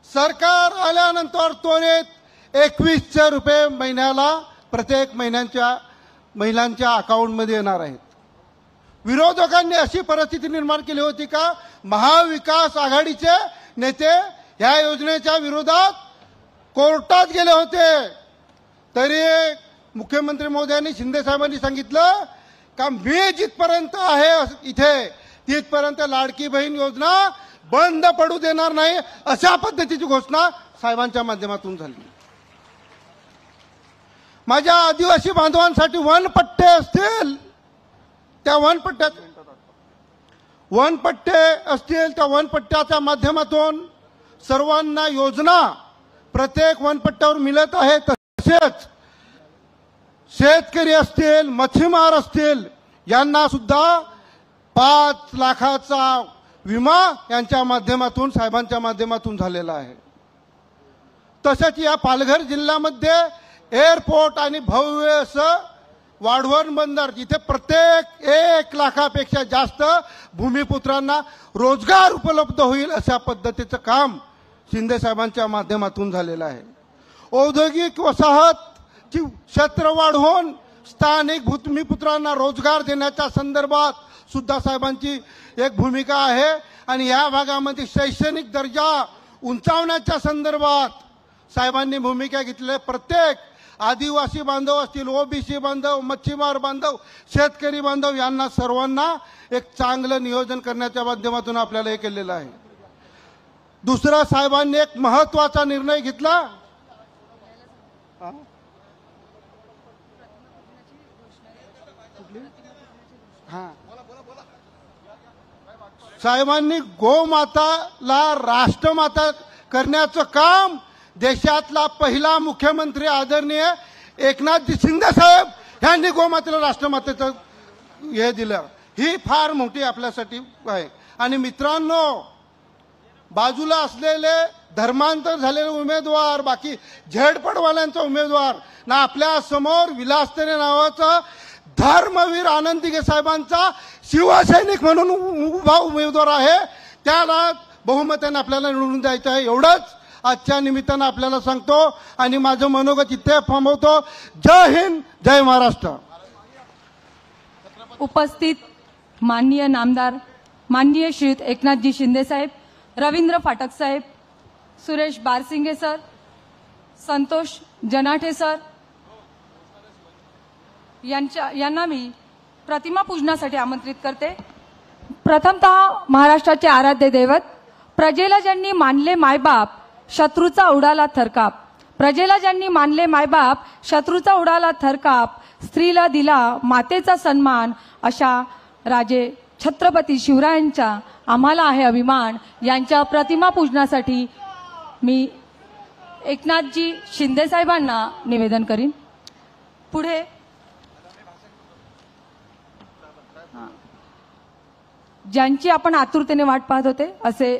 सरकार आल्यानंतर त्वरित 2100 रुपये महिन्याला प्रत्येक महिलांच्या अकाउंटमध्ये येणार आहेत। विरोधकांनी अशी परिस्थिती निर्माण केली होती का महाविकास आघाडीचे नेते या योजनेच्या विरोधात कोर्टात गेले होते, तरी मुख्यमंत्री महोदयांनी शिंदे साहेबांनी सांगितलं का मी जिथपर्यंत आहे इथे तिथपर्यंत लाडकी बहीण योजना बंद पडू देणार नाही, अशा पद्धतीची घोषणा साहेबांच्या माध्यमातून झाली। माझ्या आदिवासी बांधवांसाठी वनपट्टे असतील, त्या वनपट्टे असतील, त्या वनपट्ट्याच्या माध्यमातून सर्वांना योजना प्रत्येक वनपट्ट्यावर मिळत आहे। तसेच शेतकरी असतील, मच्छीमार असतील, यांना सुद्धा 5 लाखाचा विमा यांच्या माध्यमातून साहेबांच्या माध्यमातून झालेला आहे। तसेच या पालघर जिल्ह्यामध्ये एअरपोर्ट आणि भव्य असं वाढवण बंदर, जिथे प्रत्येक 1 लाखापेक्षा जास्त भूमिपुत्रांना रोजगार उपलब्ध होईल अशा पद्धतीचं काम शिंदे साहेबांच्या माध्यमातून झालेलं आहे। औद्योगिक वसाहतची क्षेत्र वाढवून स्थानिक भूमिपुत्रांना रोजगार देण्याच्या संदर्भात सुद्धा साहेबांची एक भूमिका आहे आणि या भागामध्ये शैक्षणिक दर्जा उंचावण्याच्या संदर्भात साहेबांनी भूमिका घेतली। प्रत्येक आदिवासी बांधव असतील, ओबीसी बांधव, मच्छीमार बांधव, शेतकरी बांधव यांना सर्वांना एक चांगलं नियोजन करण्याच्या माध्यमातून आपल्याला हे केलेलं आहे। दुसरा साहेबांनी एक महत्त्वाचा निर्णय घेतला, साहेबांनी गोमाताला राष्ट्रमाता करण्याचं काम देशातला पहिला मुख्यमंत्री आदरणीय एकनाथजी शिंदे साहेब यांनी गोमातेला राष्ट्रमातेचं हे दिलं। ही फार मोठी आपल्यासाठी आहे। आणि मित्रांनो, बाजूला असलेले धर्मांतर झालेले उमेदवार, बाकी झेडपडवाल्यांचा उमेदवार ना, आपल्या समोर विलासतेने नावाचा धर्मवीर आनंदीगे साहेबांचा शिवसैनिक म्हणून उभा उमेदवार आहे, त्याला बहुमताने आपल्याला निवडून द्यायचं आहे। एवढंच आजच्या निमित्तानं आपल्याला सांगतो आणि माझं मनोगत इथे थांबवतो। जय हिंद, जय महाराष्ट्र। उपस्थित माननीय नामदार माननीय श्री एकनाथजी शिंदे साहेब, रवींद्र फाटक साहेब, सुरेश बारसिंगे सर, संतोष जनाठे सर यांना मी प्रतिमा पूजनासाठी आमंत्रित करते। प्रथमतः महाराष्ट्राचे आराध्य दैवत, प्रजेला ज्यांनी मानले मायबाप शत्रूचा उडाला थरकाप, प्रजेला ज्यांनी मानले मायबाप शत्रूचा उडाला थरकाप, स्त्रीला दिला मातेचा सन्मान, अशा राजे छत्रपती शिवरायांचा आम्हाला आहे अभिमान। यांच्या प्रतिमा पूजनासाठी मी एकनाथजी शिंदे साहेबांना निवेदन करीन। पुढे ज्यांची आपण आतुरतेने वाट पाहत होते असे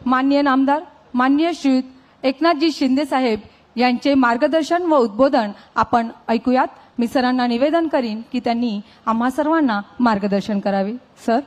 माननीय नामदार माननीय श्री एकनाथजी शिंदे साहेब यांचे मार्गदर्शन व उद्बोधन आपण ऐकूयात। मी सरांना निवेदन करीन की त्यांनी आम्हा सर्वांना मार्गदर्शन करावे। सर।